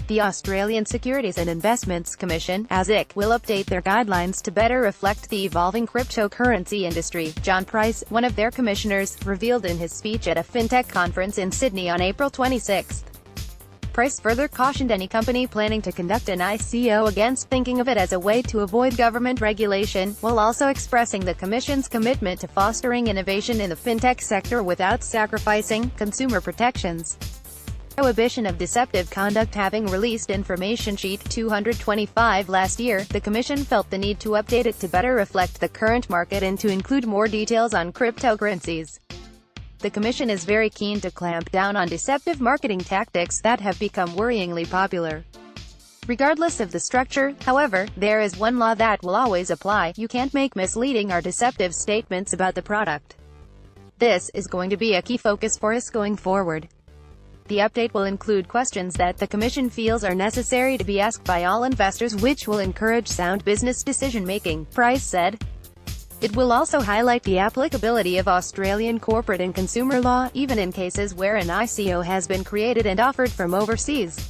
The Australian Securities and Investments Commission (ASIC) will update their guidelines to better reflect the evolving cryptocurrency industry, John Price, one of their commissioners, revealed in his speech at a fintech conference in Sydney on April 26. Price further cautioned any company planning to conduct an ICO against thinking of it as a way to avoid government regulation, while also expressing the Commission's commitment to fostering innovation in the fintech sector without sacrificing consumer protections. Prohibition of Deceptive Conduct. Having released Information Sheet 225 last year, the Commission felt the need to update it to better reflect the current market and to include more details on cryptocurrencies. The Commission is very keen to clamp down on deceptive marketing tactics that have become worryingly popular. Regardless of the structure, however, there is one law that will always apply: you can't make misleading or deceptive statements about the product. This is going to be a key focus for us going forward. The update will include questions that the Commission feels are necessary to be asked by all investors, which will encourage sound business decision-making, Price said. It will also highlight the applicability of Australian corporate and consumer law, even in cases where an ICO has been created and offered from overseas.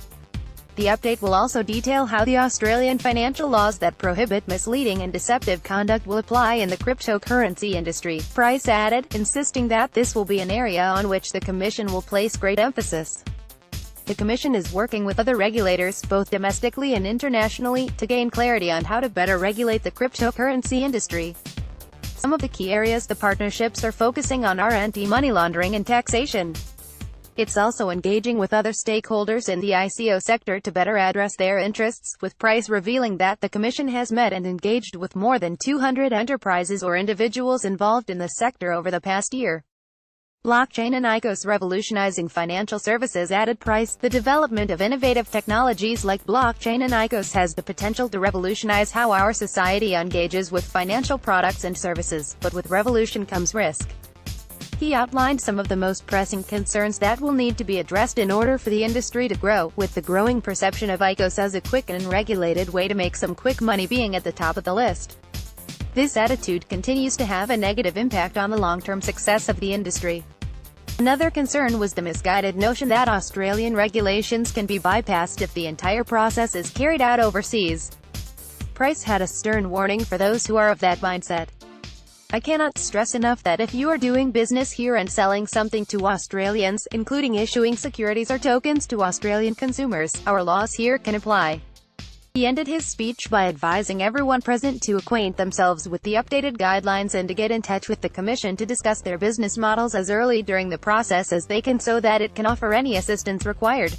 The update will also detail how the Australian financial laws that prohibit misleading and deceptive conduct will apply in the cryptocurrency industry, Price added, insisting that this will be an area on which the Commission will place great emphasis. The Commission is working with other regulators, both domestically and internationally, to gain clarity on how to better regulate the cryptocurrency industry. Some of the key areas the partnerships are focusing on are anti-money laundering and taxation. It's also engaging with other stakeholders in the ICO sector to better address their interests, with Price revealing that the Commission has met and engaged with more than 200 enterprises or individuals involved in the sector over the past year. Blockchain and ICOs revolutionizing financial services, added Price. The development of innovative technologies like blockchain and ICOs has the potential to revolutionize how our society engages with financial products and services, but with revolution comes risk. He outlined some of the most pressing concerns that will need to be addressed in order for the industry to grow, with the growing perception of ICOs as a quick and regulated way to make some quick money being at the top of the list. This attitude continues to have a negative impact on the long-term success of the industry. Another concern was the misguided notion that Australian regulations can be bypassed if the entire process is carried out overseas. Price had a stern warning for those who are of that mindset. "I cannot stress enough that if you are doing business here and selling something to Australians, including issuing securities or tokens to Australian consumers, our laws here can apply." He ended his speech by advising everyone present to acquaint themselves with the updated guidelines and to get in touch with the Commission to discuss their business models as early during the process as they can, so that it can offer any assistance required.